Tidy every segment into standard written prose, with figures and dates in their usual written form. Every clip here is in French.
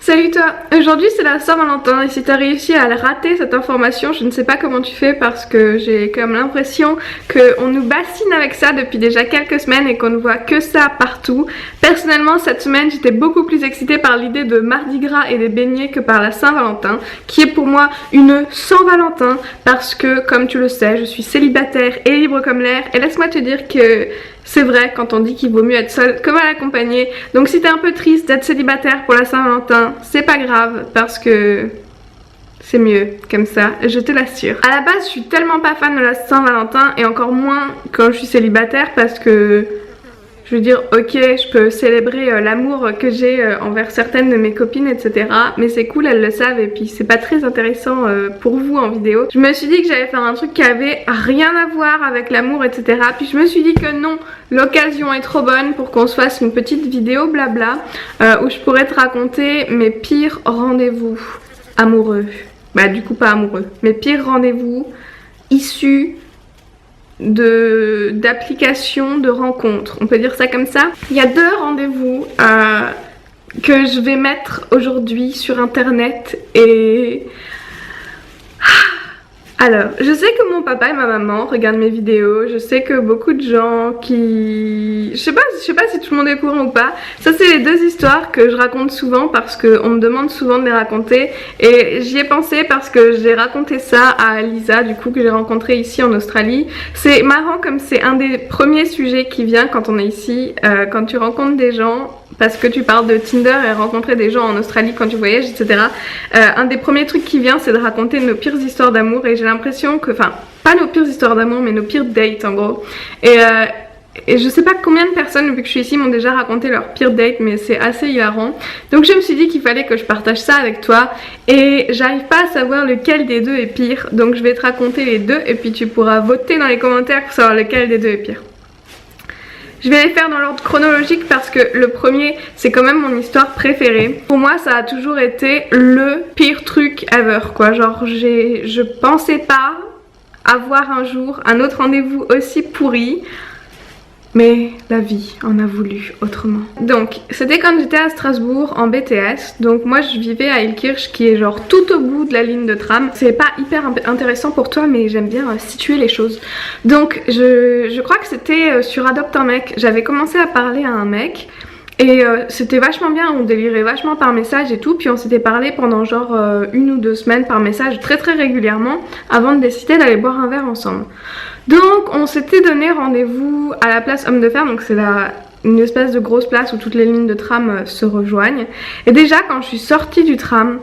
Salut toi, aujourd'hui c'est la Saint-Valentin et si t'as réussi à rater cette information, je ne sais pas comment tu fais parce que j'ai comme l'impression qu'on nous bassine avec ça depuis déjà quelques semaines et qu'on ne voit que ça partout. Personnellement cette semaine j'étais beaucoup plus excitée par l'idée de Mardi Gras et des beignets que par la Saint-Valentin, qui est pour moi une Saint-Valentin parce que comme tu le sais je suis célibataire et libre comme l'air et laisse-moi te dire que c'est vrai quand on dit qu'il vaut mieux être seul que mal accompagné. Donc si t'es un peu triste d'être célibataire pour la Saint-Valentin, c'est pas grave parce que c'est mieux comme ça, je te l'assure. À la base, je suis tellement pas fan de la Saint-Valentin et encore moins quand je suis célibataire parce que je veux dire, ok, je peux célébrer l'amour que j'ai envers certaines de mes copines, etc. Mais c'est cool, elles le savent et puis c'est pas très intéressant pour vous en vidéo. Je me suis dit que j'allais faire un truc qui avait rien à voir avec l'amour, etc. Puis je me suis dit que non, l'occasion est trop bonne pour qu'on se fasse une petite vidéo blabla où je pourrais te raconter mes pires rendez-vous amoureux. Bah du coup pas amoureux, mes pires rendez-vous issus d'applications de rencontres, on peut dire ça comme ça. Il y a deux rendez-vous que je vais mettre aujourd'hui sur internet et... Alors, je sais que mon papa et ma maman regardent mes vidéos, je sais que beaucoup de gens qui... Je sais pas si tout le monde est au courant ou pas. Ça c'est les deux histoires que je raconte souvent parce qu'on me demande souvent de les raconter. Et j'y ai pensé parce que j'ai raconté ça à Lisa, du coup, que j'ai rencontrée ici en Australie. C'est marrant comme c'est un des premiers sujets qui vient quand on est ici, quand tu rencontres des gens... Parce que tu parles de Tinder et rencontrer des gens en Australie quand tu voyages, etc. Un des premiers trucs qui vient, c'est de raconter nos pires histoires d'amour. Et j'ai l'impression que, enfin, pas nos pires histoires d'amour, mais nos pires dates en gros. Et je sais pas combien de personnes depuis que je suis ici m'ont déjà raconté leurs pires dates, mais c'est assez hilarant. Donc je me suis dit qu'il fallait que je partage ça avec toi. Et j'arrive pas à savoir lequel des deux est pire. Donc je vais te raconter les deux et puis tu pourras voter dans les commentaires pour savoir lequel des deux est pire. Je vais les faire dans l'ordre chronologique parce que le premier c'est quand même mon histoire préférée. Pour moi ça a toujours été le pire truc ever quoi. Genre je pensais pas avoir un jour un autre rendez-vous aussi pourri. Mais la vie en a voulu autrement. Donc c'était quand j'étais à Strasbourg en BTS. Donc moi je vivais à Ilkirch qui est genre tout au bout de la ligne de tram. C'est pas hyper intéressant pour toi mais j'aime bien situer les choses. Donc je crois que c'était sur Adopte un mec. J'avais commencé à parler à un mec. Et c'était vachement bien, on délirait vachement par message et tout. Puis on s'était parlé pendant genre 1 ou 2 semaines par message très régulièrement avant de décider d'aller boire un verre ensemble. Donc on s'était donné rendez-vous à la place Homme de Fer, donc c'est une espèce de grosse place où toutes les lignes de tram se rejoignent. Et déjà quand je suis sortie du tram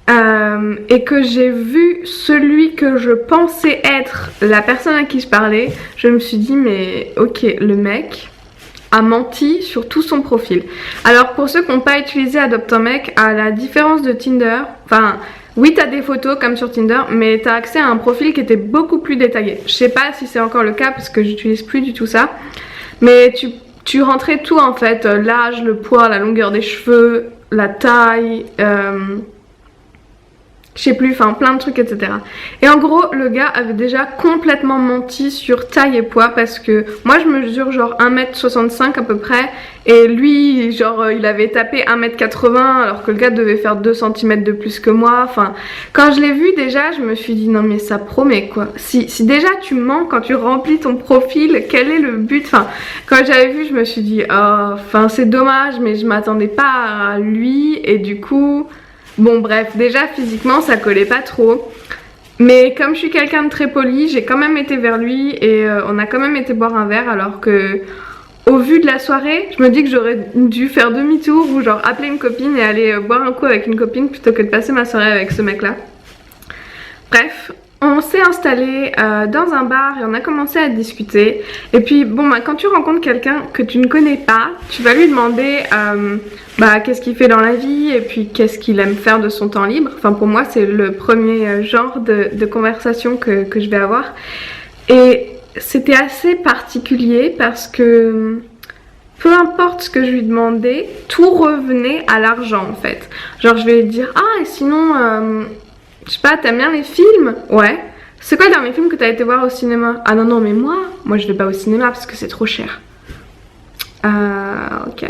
et que j'ai vu celui que je pensais être la personne à qui je parlais, je me suis dit mais ok, le mec a menti sur tout son profil. Alors pour ceux qui n'ont pas utilisé Adopte un mec, à la différence de Tinder, enfin... Oui, t'as des photos comme sur Tinder, mais t'as accès à un profil qui était beaucoup plus détaillé. Je sais pas si c'est encore le cas parce que j'utilise plus du tout ça. Mais tu rentrais tout en fait, l'âge, le poids, la longueur des cheveux, la taille, je sais plus, enfin plein de trucs, etc. Et en gros, le gars avait déjà complètement menti sur taille et poids parce que moi je mesure genre 1m65 à peu près et lui genre il avait tapé 1m80 alors que le gars devait faire 2 cm de plus que moi. Enfin, quand je l'ai vu déjà, je me suis dit non mais ça promet quoi. Si déjà tu mens quand tu remplis ton profil, quel est le but? Enfin, quand j'avais vu, je me suis dit oh, enfin c'est dommage mais je m'attendais pas à lui et du coup... Bon bref, déjà physiquement ça collait pas trop. Mais comme je suis quelqu'un de très poli, j'ai quand même été vers lui et on a quand même été boire un verre alors que... Au vu de la soirée, je me dis que j'aurais dû faire demi-tour ou genre appeler une copine et aller boire un coup avec une copine plutôt que de passer ma soirée avec ce mec là. Bref, on s'est installé dans un bar et on a commencé à discuter. Et puis bon bah, quand tu rencontres quelqu'un que tu ne connais pas, tu vas lui demander qu'est-ce qu'il fait dans la vie et puis qu'est-ce qu'il aime faire de son temps libre. Enfin pour moi c'est le premier genre de conversation que je vais avoir. Et c'était assez particulier parce que peu importe ce que je lui demandais, tout revenait à l'argent en fait. Genre je vais lui dire ah et sinon... je sais pas, t'aimes bien les films? Ouais. C'est quoi le dernier film que t'as été voir au cinéma? Ah non, mais moi je vais pas au cinéma parce que c'est trop cher. Ok.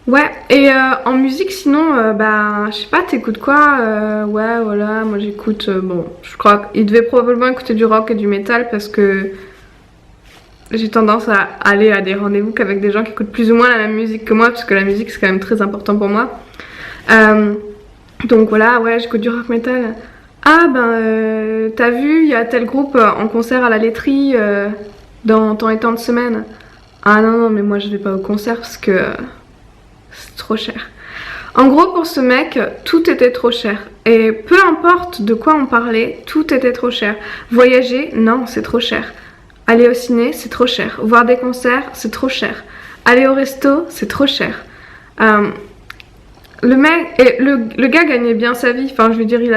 Ouais, et en musique sinon, bah je sais pas, t'écoutes quoi? Ouais, voilà, moi j'écoute, bon, je crois qu'il devait probablement écouter du rock et du métal parce que j'ai tendance à aller à des rendez-vous qu'avec des gens qui écoutent plus ou moins la même musique que moi, parce que la musique c'est quand même très important pour moi. Euh, donc voilà, ouais, j'écoute du rock metal. Ah ben, t'as vu, il y a tel groupe en concert à la laiterie dans tant et tant de semaines. Ah non, non, mais moi je vais pas au concert parce que c'est trop cher. En gros, pour ce mec, tout était trop cher. Et peu importe de quoi on parlait, tout était trop cher. Voyager, non, c'est trop cher. Aller au ciné, c'est trop cher. Voir des concerts, c'est trop cher. Aller au resto, c'est trop cher. Euh, le mec, et le gars gagnait bien sa vie. Enfin, je veux dire, il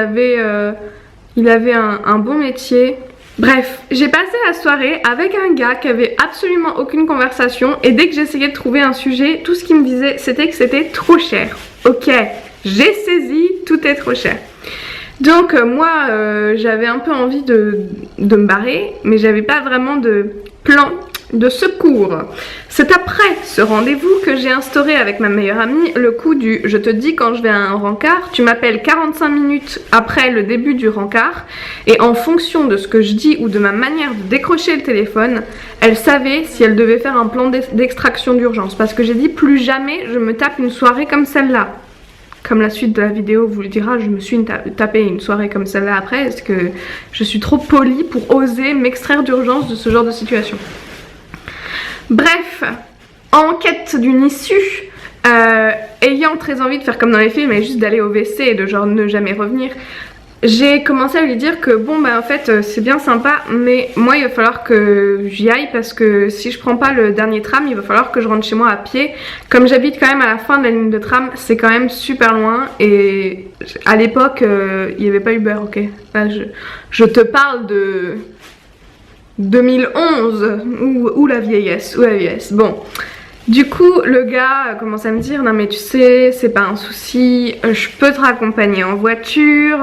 avait un bon métier. Bref, j'ai passé la soirée avec un gars qui avait absolument aucune conversation et dès que j'essayais de trouver un sujet, tout ce qu'il me disait c'était que c'était trop cher. Ok, j'ai saisi, tout est trop cher. Donc moi j'avais un peu envie de me barrer, mais j'avais pas vraiment de plan de secours. C'est après ce rendez-vous que j'ai instauré avec ma meilleure amie le coup du je te dis quand je vais à un rencard, tu m'appelles 45 minutes après le début du rencard et en fonction de ce que je dis ou de ma manière de décrocher le téléphone, elle savait si elle devait faire un plan d'extraction d'urgence parce que j'ai dit plus jamais je me tape une soirée comme celle-là. Comme la suite de la vidéo vous le dira, je me suis tapé une soirée comme celle-là après parce que je suis trop polie pour oser m'extraire d'urgence de ce genre de situation. Bref, en quête d'une issue, ayant très envie de faire comme dans les films et juste d'aller au WC et de genre ne jamais revenir, j'ai commencé à lui dire que bon bah en fait c'est bien sympa mais moi il va falloir que j'y aille parce que si je prends pas le dernier tram il va falloir que je rentre chez moi à pied. Comme j'habite quand même à la fin de la ligne de tram, c'est quand même super loin et à l'époque il n'y avait pas Uber, ok. Enfin, je te parle de 2011 ou la vieillesse, bon. Du coup, le gars commence à me dire non mais tu sais, c'est pas un souci, je peux te raccompagner en voiture.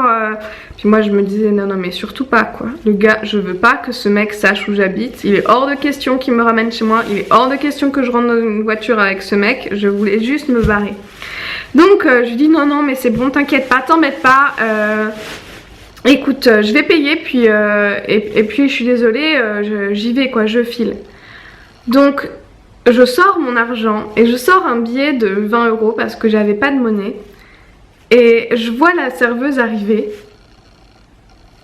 Puis moi je me disais non mais surtout pas quoi. Le gars, je veux pas que ce mec sache où j'habite. Il est hors de question qu'il me ramène chez moi. Il est hors de question que je rentre dans une voiture avec ce mec. Je voulais juste me barrer. Donc je lui dis non mais c'est bon, t'inquiète pas, t'embête pas. Écoute, je vais payer puis et puis je suis désolée, j'y vais quoi, je file. Donc je sors mon argent et je sors un billet de 20 € parce que j'avais pas de monnaie. Et je vois la serveuse arriver.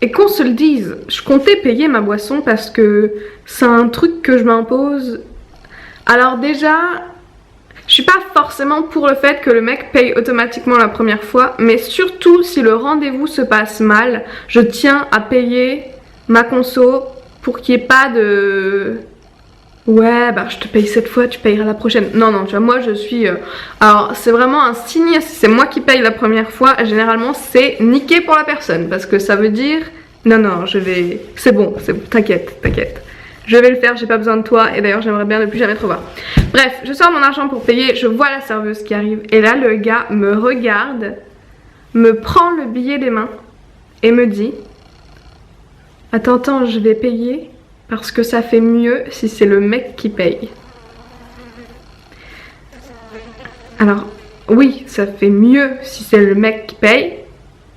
Et qu'on se le dise, je comptais payer ma boisson parce que c'est un truc que je m'impose. Alors déjà, je suis pas forcément pour le fait que le mec paye automatiquement la première fois, mais surtout si le rendez-vous se passe mal, je tiens à payer ma conso pour qu'il n'y ait pas de... Ouais, bah je te paye cette fois, tu payeras la prochaine. Non, non, tu vois, moi je suis... Alors, c'est vraiment un signe, si c'est moi qui paye la première fois, généralement c'est niqué pour la personne. Parce que ça veut dire... Non, non, je vais... C'est bon, t'inquiète, t'inquiète. Je vais le faire, j'ai pas besoin de toi. Et d'ailleurs, j'aimerais bien ne plus jamais te revoir. Bref, je sors mon argent pour payer, je vois la serveuse qui arrive. Et là, le gars me regarde, me prend le billet des mains et me dit... Attends, je vais payer... Parce que ça fait mieux si c'est le mec qui paye. Alors, oui, ça fait mieux si c'est le mec qui paye.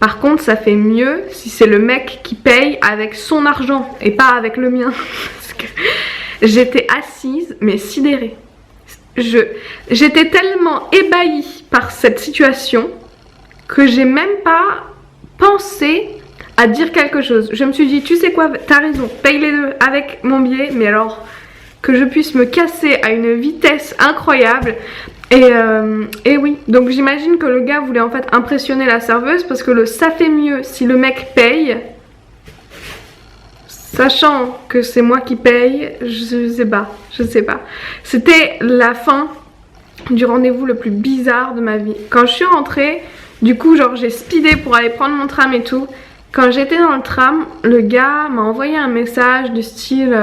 Par contre, ça fait mieux si c'est le mec qui paye avec son argent et pas avec le mien. Parce que j'étais assise, mais sidérée. J'étais tellement ébahie par cette situation que j'ai même pas pensé à dire quelque chose. Je me suis dit, tu sais quoi, t'as raison, paye les deux avec mon billet, mais alors que je puisse me casser à une vitesse incroyable. Et oui, donc j'imagine que le gars voulait en fait impressionner la serveuse parce que ça fait mieux si le mec paye, sachant que c'est moi qui paye, je sais pas. C'était la fin du rendez-vous le plus bizarre de ma vie. Quand je suis rentrée, du coup genre j'ai speedé pour aller prendre mon tram et tout. Quand j'étais dans le tram, le gars m'a envoyé un message du style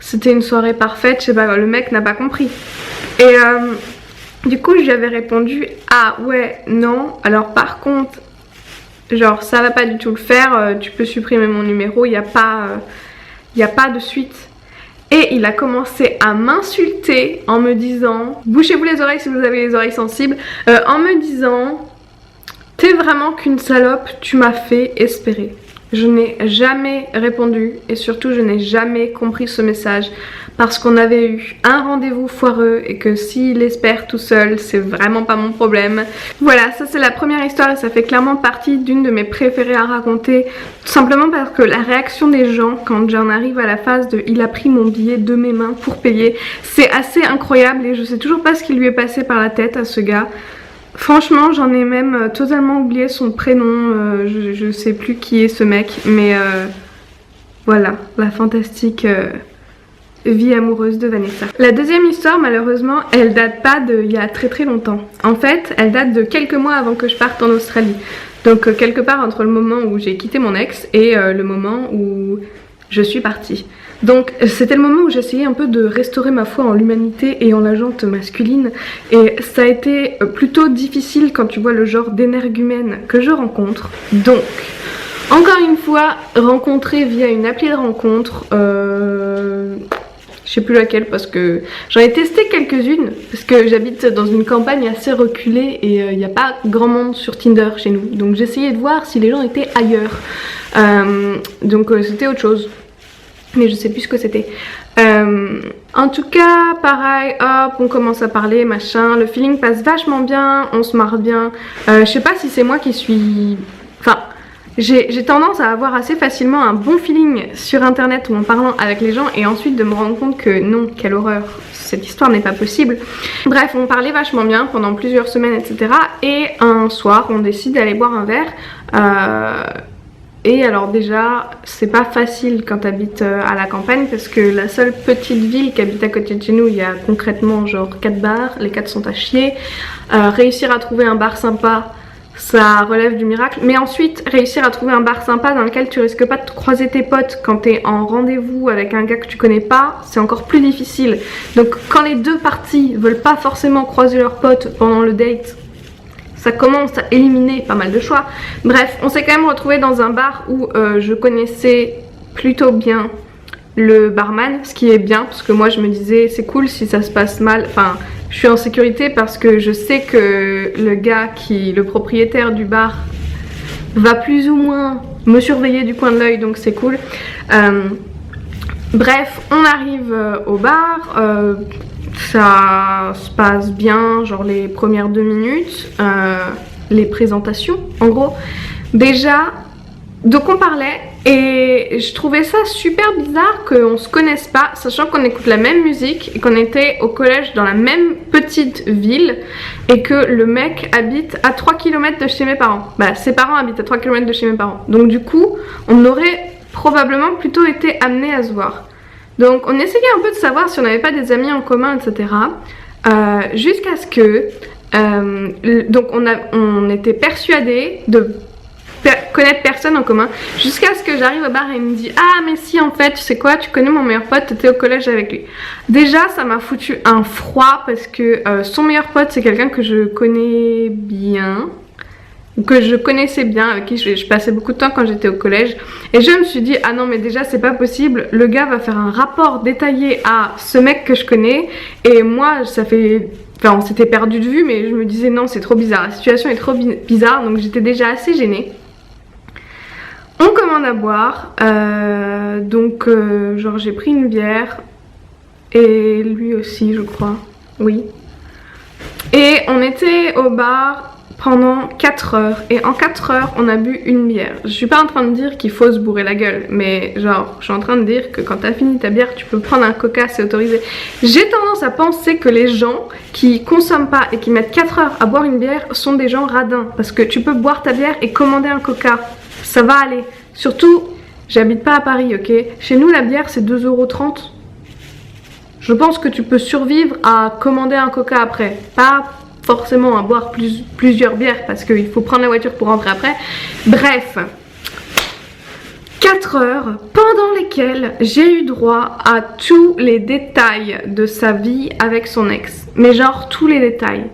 c'était une soirée parfaite, je sais pas, le mec n'a pas compris. Et du coup je lui avais répondu ah ouais non, alors par contre genre ça va pas du tout le faire, tu peux supprimer mon numéro, il n'y a pas de suite. Et il a commencé à m'insulter en me disant, bouchez-vous les oreilles si vous avez les oreilles sensibles, en me disant, t'es vraiment qu'une salope, tu m'as fait espérer. Je n'ai jamais répondu et surtout je n'ai jamais compris ce message parce qu'on avait eu un rendez-vous foireux et que s'il espère tout seul, c'est vraiment pas mon problème. Voilà, ça c'est la première histoire et ça fait clairement partie d'une de mes préférées à raconter, tout simplement parce que la réaction des gens quand j'en arrive à la phase de il a pris mon billet de mes mains pour payer, c'est assez incroyable et je sais toujours pas ce qui lui est passé par la tête à ce gars. Franchement, j'en ai même totalement oublié son prénom, je sais plus qui est ce mec, mais voilà, la fantastique vie amoureuse de Vanessa. La deuxième histoire, malheureusement, elle date pas d'il y a très longtemps. En fait, elle date de quelques mois avant que je parte en Australie. Donc quelque part entre le moment où j'ai quitté mon ex et le moment où je suis partie. Donc c'était le moment où j'essayais un peu de restaurer ma foi en l'humanité et en la gente masculine et ça a été plutôt difficile quand tu vois le genre d'énergumène que je rencontre. Donc encore une fois rencontré via une appli de rencontre, je sais plus laquelle parce que j'en ai testé quelques-unes parce que j'habite dans une campagne assez reculée et il n'y a pas grand monde sur Tinder chez nous, donc j'essayais de voir si les gens étaient ailleurs, donc c'était autre chose. Mais je sais plus ce que c'était. En tout cas, pareil, hop, on commence à parler, machin. Le feeling passe vachement bien, on se marre bien. Je sais pas si c'est moi qui suis... Enfin, j'ai tendance à avoir assez facilement un bon feeling sur internet ou en parlant avec les gens et ensuite de me rendre compte que non, quelle horreur, cette histoire n'est pas possible. Bref, on parlait vachement bien pendant plusieurs semaines, etc. Et un soir, on décide d'aller boire un verre. Et alors déjà, c'est pas facile quand t'habites à la campagne parce que la seule petite ville qui habite à côté de chez nous, il y a concrètement genre 4 bars, les 4 sont à chier. Réussir à trouver un bar sympa, ça relève du miracle. Mais ensuite, réussir à trouver un bar sympa dans lequel tu risques pas de croiser tes potes quand t'es en rendez-vous avec un gars que tu connais pas, c'est encore plus difficile. Donc quand les deux parties veulent pas forcément croiser leurs potes pendant le date, ça commence à éliminer pas mal de choix. Bref, on s'est quand même retrouvé dans un bar où je connaissais plutôt bien le barman, ce qui est bien parce que moi je me disais c'est cool si ça se passe mal, enfin je suis en sécurité parce que je sais que le gars le propriétaire du bar va plus ou moins me surveiller du coin de l'œil, donc c'est cool. Bref, on arrive au bar, ça se passe bien, genre les premières 2 minutes, les présentations en gros. Déjà, donc on parlait et je trouvais ça super bizarre qu'on se connaisse pas, sachant qu'on écoute la même musique et qu'on était au collège dans la même petite ville et que le mec habite à 3 km de chez mes parents. Bah ses parents habitent à 3 km de chez mes parents. Donc du coup, on aurait probablement plutôt été amenés à se voir. Donc on essayait un peu de savoir si on n'avait pas des amis en commun, etc. Jusqu'à ce que... donc on était persuadés de connaître personne en commun, jusqu'à ce que j'arrive au bar et il me dit ah mais si en fait tu sais quoi, tu connais mon meilleur pote, t'étais au collège avec lui. Déjà ça m'a foutu un froid parce que son meilleur pote c'est quelqu'un que je connais bien, que je connaissais bien, avec qui je passais beaucoup de temps quand j'étais au collège, et je me suis dit ah non mais déjà c'est pas possible, le gars va faire un rapport détaillé à ce mec que je connais et moi ça fait... Enfin on s'était perdu de vue mais je me disais non c'est trop bizarre, la situation est trop bizarre, donc j'étais déjà assez gênée. On commande à boire, donc genre j'ai pris une bière et lui aussi je crois, oui. Et on était au bar pendant 4 heures et en 4 heures on a bu une bière. Je suis pas en train de dire qu'il faut se bourrer la gueule, mais genre je suis en train de dire que quand t'as fini ta bière tu peux prendre un coca, c'est autorisé. J'ai tendance à penser que les gens qui consomment pas et qui mettent 4 heures à boire une bière sont des gens radins, parce que tu peux boire ta bière et commander un coca, ça va aller. Surtout, j'habite pas à Paris, ok? Chez nous la bière c'est 2,30 €. Je pense que tu peux survivre à commander un coca après, pas forcément à boire plusieurs bières parce qu'il faut prendre la voiture pour rentrer après. Bref, 4 heures pendant lesquelles j'ai eu droit à tous les détails de sa vie avec son ex. Mais genre tous les détails,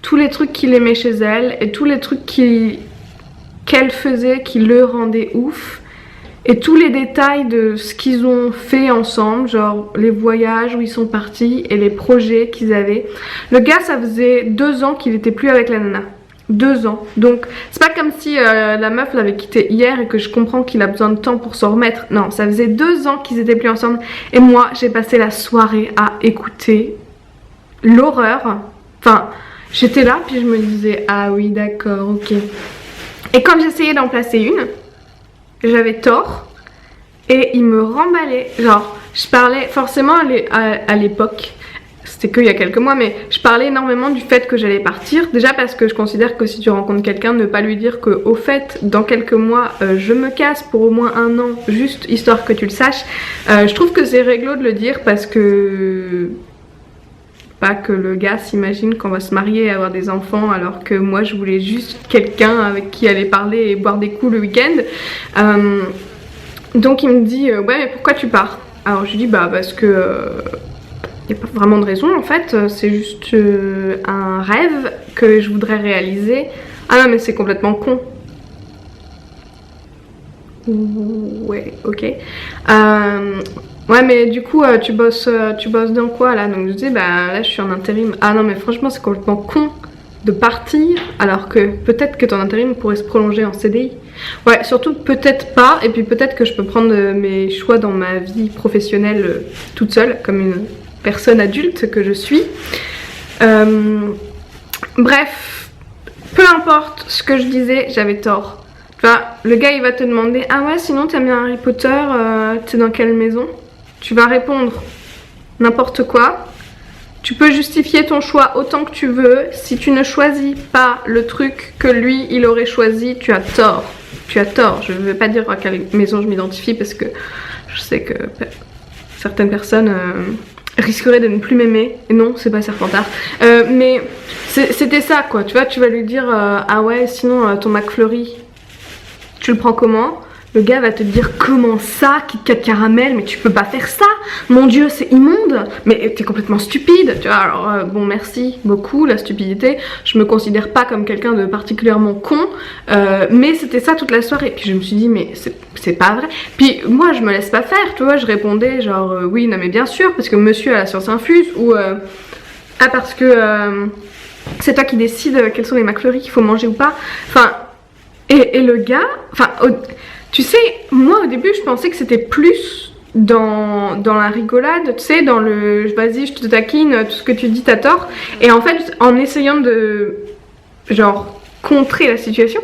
tous les trucs qu'il aimait chez elle et tous les trucs qu'elle faisait qui le rendaient ouf. et tous les détails de ce qu'ils ont fait ensemble, genre les voyages où ils sont partis et les projets qu'ils avaient. Le gars, ça faisait 2 ans qu'il était plus avec la nana. 2 ans. Donc c'est pas comme si la meuf l'avait quitté hier et que je comprends qu'il a besoin de temps pour s'en remettre. Non, ça faisait 2 ans qu'ils étaient plus ensemble. Et moi, j'ai passé la soirée à écouter l'horreur. Enfin, j'étais là puis je me disais ah oui d'accord, ok. Et quand j'essayais d'en placer une, j'avais tort et il me remballait. Genre, je parlais forcément à l'époque, c'était qu'il y a quelques mois, mais je parlais énormément du fait que j'allais partir. Déjà parce que je considère que si tu rencontres quelqu'un, ne pas lui dire que au fait, dans quelques mois, je me casse pour au moins 1 an, juste histoire que tu le saches. Je trouve que c'est réglo de le dire parce que... Pas que le gars s'imagine qu'on va se marier et avoir des enfants alors que moi je voulais juste quelqu'un avec qui aller parler et boire des coups le week-end. Donc il me dit ouais mais pourquoi tu pars? Alors je lui dis bah parce que y a pas vraiment de raison en fait, c'est juste un rêve que je voudrais réaliser. Ah non mais c'est complètement con. Ouais ok. Ouais mais du coup tu bosses dans quoi là? Donc je dis bah là je suis en intérim. Ah non mais franchement c'est complètement con de partir alors que peut-être que ton intérim pourrait se prolonger en CDI. Ouais surtout peut-être pas et puis peut-être que je peux prendre mes choix dans ma vie professionnelle toute seule comme une personne adulte que je suis. Bref, peu importe ce que je disais, j'avais tort. Tu vois, le gars il va te demander ah ouais sinon t'aimes bien Harry Potter, t'es dans quelle maison? Tu vas répondre n'importe quoi. Tu peux justifier ton choix autant que tu veux. Si tu ne choisis pas le truc que lui il aurait choisi, tu as tort. Tu as tort. Je ne vais pas dire à quelle maison je m'identifie parce que je sais que certaines personnes risqueraient de ne plus m'aimer. Et non, c'est pas Serpentard. Mais c'était ça quoi. Tu vois, tu vas lui dire ah ouais sinon ton McFlurry, tu le prends comment? Le gars va te dire comment ça, Kit Kat caramel, mais tu peux pas faire ça, mon dieu c'est immonde, mais t'es complètement stupide, tu vois. Alors bon merci beaucoup la stupidité, je me considère pas comme quelqu'un de particulièrement con, mais c'était ça toute la soirée, puis je me suis dit mais c'est pas vrai, puis moi je me laisse pas faire, tu vois, je répondais genre oui non mais bien sûr, parce que monsieur a la science infuse, ou ah parce que c'est toi qui décides quels sont les McFlurry qu'il faut manger ou pas, enfin, et le gars, enfin... Tu sais, moi au début je pensais que c'était plus dans la rigolade, tu sais, dans le vas-y je te taquine, tout ce que tu dis t'as tort. Et en fait en essayant de genre contrer la situation,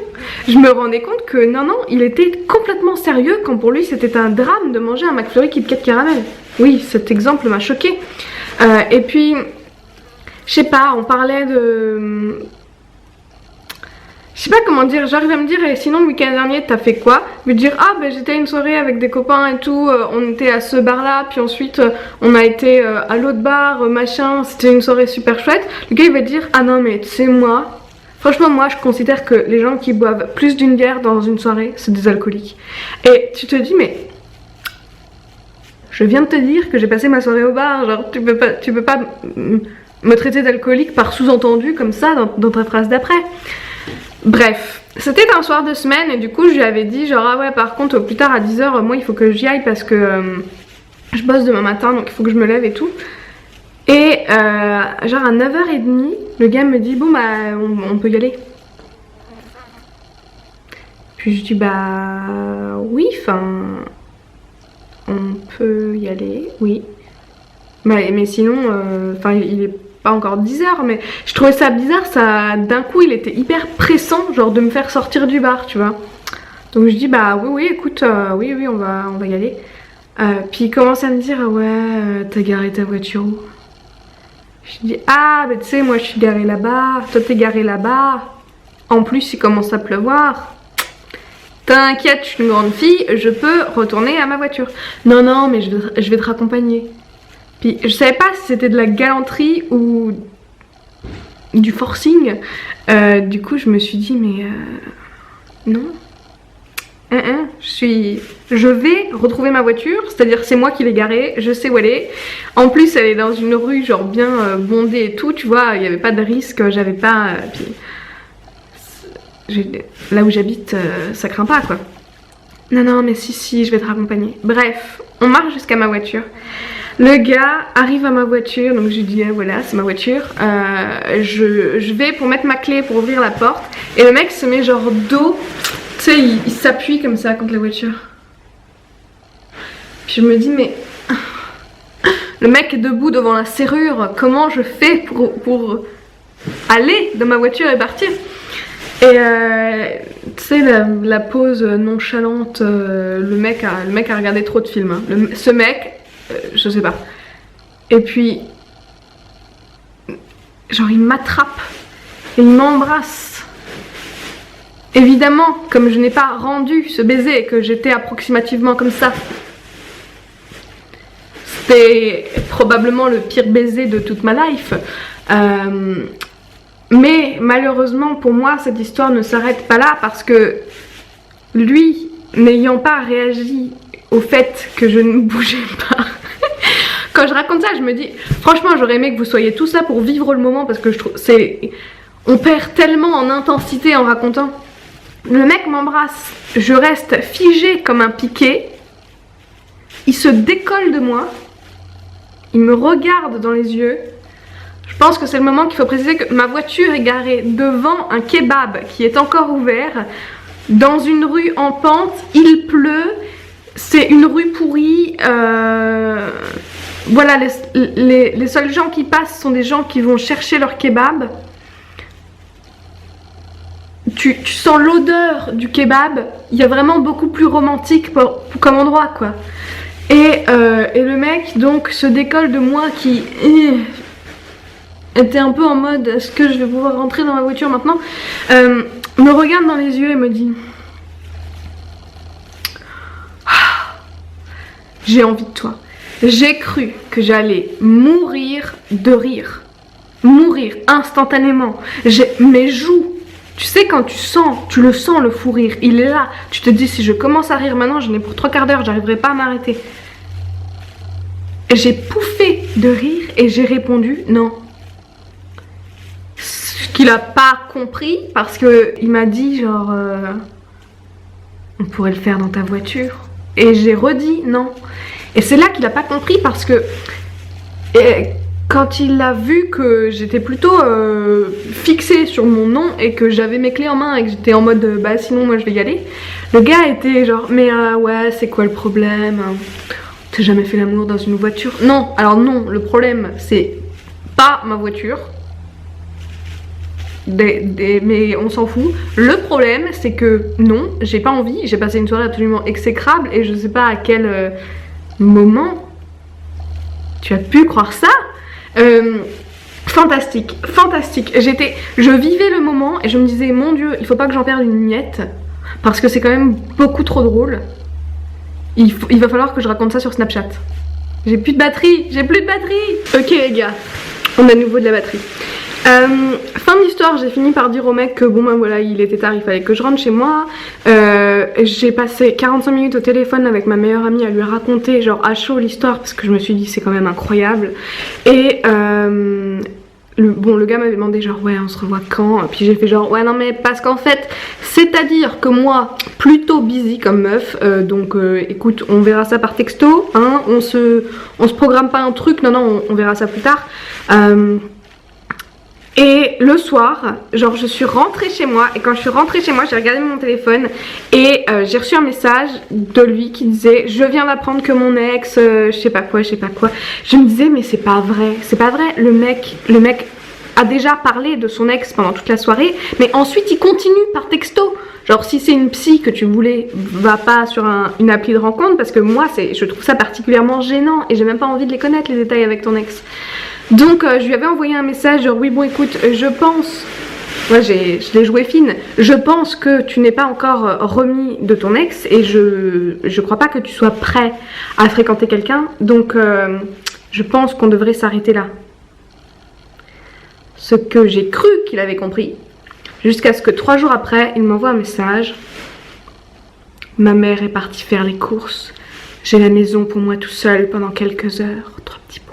je me rendais compte que non il était complètement sérieux quand pour lui c'était un drame de manger un McFlurry Kit Kat caramel. Oui, cet exemple m'a choquée. Et puis, je sais pas, on parlait de... Je sais pas comment dire, j'arrive à me dire et sinon le week-end dernier t'as fait quoi? Me dire ah ben j'étais à une soirée avec des copains et tout, on était à ce bar là, puis ensuite on a été à l'autre bar, machin, c'était une soirée super chouette. Le gars il va te dire ah non mais tu sais moi, franchement moi je considère que les gens qui boivent plus d'une bière dans une soirée c'est des alcooliques. Et tu te dis mais je viens de te dire que j'ai passé ma soirée au bar, genre tu peux pas me traiter d'alcoolique par sous-entendu comme ça dans ta phrase d'après. Bref, c'était un soir de semaine et du coup je lui avais dit genre ah ouais par contre au plus tard à 10h moi il faut que j'y aille parce que je bosse demain matin donc il faut que je me lève et tout. Et genre à 9h30 le gars me dit bon bah on peut y aller. Puis je dis bah oui enfin on peut y aller oui. Mais sinon enfin il est pas encore 10h mais je trouvais ça bizarre, ça d'un coup il était hyper pressant genre de me faire sortir du bar tu vois. Donc je dis bah oui écoute oui on va y aller. Puis il commence à me dire ouais t'as garé ta voiture où? Je dis ah bah tu sais moi je suis garée là-bas, toi t'es garée là-bas, en plus il commence à pleuvoir. T'inquiète, je suis une grande fille, je peux retourner à ma voiture. Non mais je vais te raccompagner. Puis je savais pas si c'était de la galanterie ou du forcing. Du coup je me suis dit mais non. Je vais retrouver ma voiture, c'est-à-dire c'est moi qui l'ai garée, je sais où elle est. En plus elle est dans une rue genre bien bondée et tout, tu vois, il n'y avait pas de risque, j'avais pas... puis, là où j'habite ça craint pas quoi. Non, non, mais si, je vais te raccompagner. Bref, on marche jusqu'à ma voiture. Le gars arrive à ma voiture, donc je lui dis voilà, c'est ma voiture. Je vais pour mettre ma clé pour ouvrir la porte. Et le mec se met genre dos, tu sais, il s'appuie comme ça contre la voiture. Puis je me dis, mais le mec est debout devant la serrure, comment je fais pour aller dans ma voiture et partir? Et tu sais, la pose nonchalante, le mec a regardé trop de films. Hein. Ce mec, je sais pas. Et puis, genre, il m'attrape et il m'embrasse. Évidemment, comme je n'ai pas rendu ce baiser et que j'étais approximativement comme ça, c'était probablement le pire baiser de toute ma life. Mais malheureusement pour moi cette histoire ne s'arrête pas là parce que lui n'ayant pas réagi au fait que je ne bougeais pas. Quand je raconte ça je me dis franchement j'aurais aimé que vous soyez tous là pour vivre le moment parce que je trouve on perd tellement en intensité en racontant. Le mec m'embrasse, je reste figée comme un piquet, il se décolle de moi, il me regarde dans les yeux. Je pense que c'est le moment qu'il faut préciser que ma voiture est garée devant un kebab qui est encore ouvert, dans une rue en pente, il pleut, c'est une rue pourrie, voilà, les seuls gens qui passent sont des gens qui vont chercher leur kebab. Tu sens l'odeur du kebab, il y a vraiment beaucoup plus romantique comme endroit quoi. Et le mec donc se décolle de moi qui était un peu en mode est-ce que je vais pouvoir rentrer dans ma voiture maintenant, me regarde dans les yeux et me dit j'ai envie de toi. J'ai cru que j'allais mourir de rire, mourir instantanément. Mes joues, tu sais quand tu le sens le fou rire, il est là, tu te dis si je commence à rire maintenant je n'ai pour 3 quarts d'heure, j'arriverai pas à m'arrêter. J'ai pouffé de rire et j'ai répondu non. Qu'il a pas compris parce que il m'a dit genre on pourrait le faire dans ta voiture et j'ai redit non et c'est là qu'il a pas compris parce que quand il a vu que j'étais plutôt fixée sur mon nom et que j'avais mes clés en main et que j'étais en mode bah sinon moi je vais y aller, le gars était genre mais ouais c'est quoi le problème, t'as jamais fait l'amour dans une voiture? Non, alors non, le problème c'est pas ma voiture. Mais on s'en fout. Le problème c'est que non, j'ai pas envie, j'ai passé une soirée absolument exécrable et je sais pas à quel moment tu as pu croire ça. Fantastique, fantastique. Je vivais le moment et je me disais mon dieu, il faut pas que j'en perde une miette parce que c'est quand même beaucoup trop drôle. Il va falloir que je raconte ça sur Snapchat. J'ai plus de batterie, Ok les gars, on a de nouveau de la batterie. Fin de l'histoire, j'ai fini par dire au mec que bon ben voilà il était tard, il fallait que je rentre chez moi. J'ai passé 45 minutes au téléphone avec ma meilleure amie à lui raconter genre à chaud l'histoire parce que je me suis dit c'est quand même incroyable. Et le gars m'avait demandé genre ouais on se revoit quand, puis j'ai fait genre ouais non mais parce qu'en fait c'est à dire que moi plutôt busy comme meuf, donc écoute on verra ça par texto hein, on se programme pas un truc, non on verra ça plus tard. Et le soir, genre je suis rentrée chez moi et quand je suis rentrée chez moi j'ai regardé mon téléphone et j'ai reçu un message de lui qui disait je viens d'apprendre que mon ex, je sais pas quoi. Je me disais mais c'est pas vrai, le mec a déjà parlé de son ex pendant toute la soirée mais ensuite il continue par texto. Genre si c'est une psy que tu voulais, va pas sur une appli de rencontre parce que moi je trouve ça particulièrement gênant et j'ai même pas envie de les connaître les détails avec ton ex. Donc je lui avais envoyé un message genre oui bon écoute je pense, moi je l'ai joué fine, je pense que tu n'es pas encore remis de ton ex et je crois pas que tu sois prêt à fréquenter quelqu'un donc je pense qu'on devrait s'arrêter là. Ce que j'ai cru qu'il avait compris jusqu'à ce que 3 jours après il m'envoie un message. Ma mère est partie faire les courses, j'ai la maison pour moi tout seul pendant quelques heures. 3 petits points.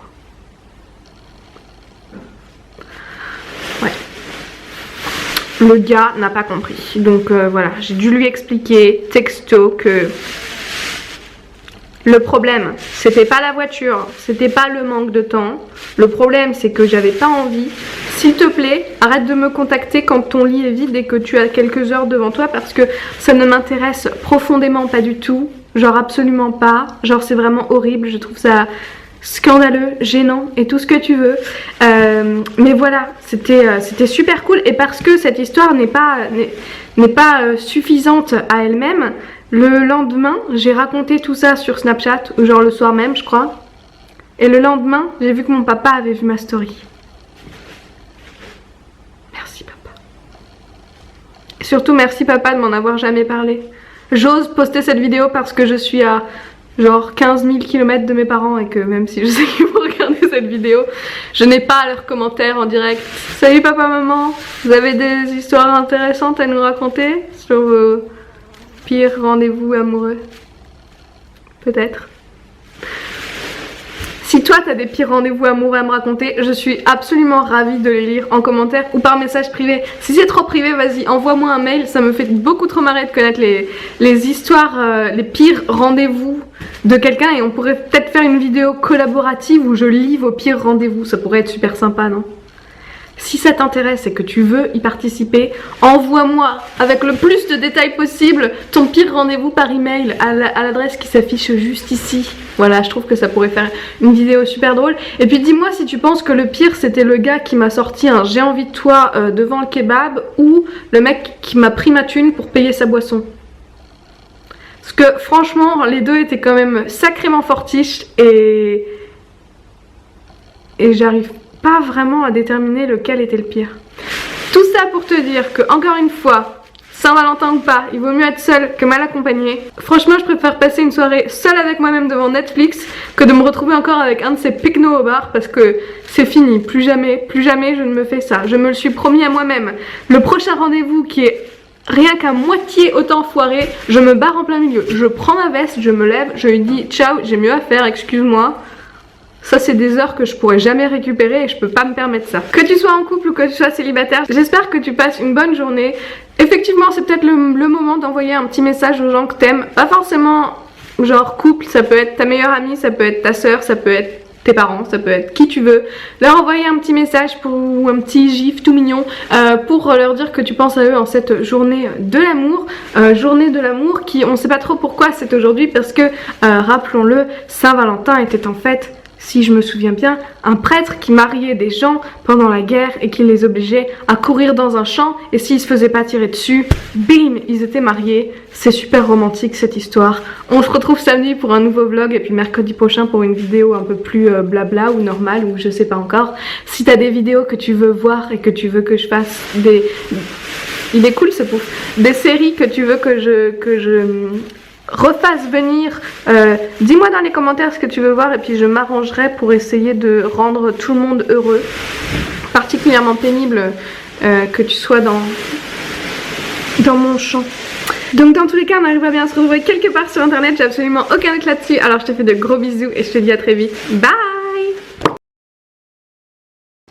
le gars n'a pas compris. Donc voilà, j'ai dû lui expliquer texto que le problème, c'était pas la voiture, c'était pas le manque de temps. Le problème, c'est que j'avais pas envie. S'il te plaît, arrête de me contacter quand ton lit est vide et que tu as quelques heures devant toi parce que ça ne m'intéresse profondément pas du tout. Genre absolument pas. Genre c'est vraiment horrible, je trouve ça scandaleux, gênant et tout ce que tu veux. Mais voilà, c'était super cool. Et parce que cette histoire n'est pas suffisante à elle-même, le lendemain, j'ai raconté tout ça sur Snapchat, genre le soir même, je crois. Et le lendemain, j'ai vu que mon papa avait vu ma story. Merci papa. Et surtout merci papa de m'en avoir jamais parlé. J'ose poster cette vidéo parce que je suis à genre 15 000 km de mes parents et que même si je sais qu'ils vont regarder cette vidéo, je n'ai pas leurs commentaires en direct. Salut papa, maman, vous avez des histoires intéressantes à nous raconter sur vos pires rendez-vous amoureux? Peut-être. Si toi t'as des pires rendez-vous amoureux à me raconter, je suis absolument ravie de les lire en commentaire ou par message privé. Si c'est trop privé, vas-y, envoie-moi un mail, ça me fait beaucoup trop marrer de connaître les histoires, les pires rendez-vous de quelqu'un et on pourrait peut-être faire une vidéo collaborative où je lis vos pires rendez-vous, ça pourrait être super sympa, non? Si ça t'intéresse et que tu veux y participer, envoie-moi avec le plus de détails possible ton pire rendez-vous par email à l'adresse qui s'affiche juste ici. Voilà, je trouve que ça pourrait faire une vidéo super drôle. Et puis dis-moi si tu penses que le pire c'était le gars qui m'a sorti un j'ai envie de toi devant le kebab ou le mec qui m'a pris ma thune pour payer sa boisson. Parce que franchement, les deux étaient quand même sacrément fortiches et j'arrive pas vraiment à déterminer lequel était le pire. Tout ça pour te dire que, encore une fois, Saint-Valentin ou pas, il vaut mieux être seul que mal accompagné. Franchement, je préfère passer une soirée seule avec moi-même devant Netflix que de me retrouver encore avec un de ces pecnos au bar parce que c'est fini, plus jamais je ne me fais ça. Je me le suis promis à moi-même. Le prochain rendez-vous qui est rien qu'à moitié autant foiré, je me barre en plein milieu. Je prends ma veste, je me lève, je lui dis ciao, j'ai mieux à faire, excuse-moi. Ça c'est des heures que je pourrais jamais récupérer et je peux pas me permettre ça. Que tu sois en couple ou que tu sois célibataire, j'espère que tu passes une bonne journée. Effectivement c'est peut-être le moment d'envoyer un petit message aux gens que t'aimes. Pas forcément genre couple, ça peut être ta meilleure amie, ça peut être ta soeur, ça peut être tes parents, ça peut être qui tu veux. Leur envoyer un petit message ou un petit gif tout mignon pour leur dire que tu penses à eux en cette journée de l'amour. Journée de l'amour qui on sait pas trop pourquoi c'est aujourd'hui parce que rappelons-le, Saint-Valentin était en fait, si je me souviens bien, un prêtre qui mariait des gens pendant la guerre et qui les obligeait à courir dans un champ et s'ils se faisaient pas tirer dessus, bim, ils étaient mariés. C'est super romantique cette histoire. On se retrouve samedi pour un nouveau vlog et puis mercredi prochain pour une vidéo un peu plus blabla ou normale ou je sais pas encore. Si t'as des vidéos que tu veux voir et que tu veux que je fasse des... Il est cool ce pouf. Des séries que tu veux que je refasse venir, dis-moi dans les commentaires ce que tu veux voir et puis je m'arrangerai pour essayer de rendre tout le monde heureux. Particulièrement pénible que tu sois dans mon champ. Donc dans tous les cas on arrivera bien à se retrouver quelque part sur internet, j'ai absolument aucun doute là-dessus. Alors je te fais de gros bisous et je te dis à très vite. Bye.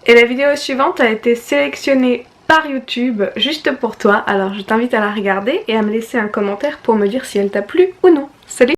Et la vidéo suivante a été sélectionnée par YouTube juste pour toi, alors je t'invite à la regarder et à me laisser un commentaire pour me dire si elle t'a plu ou non. Salut!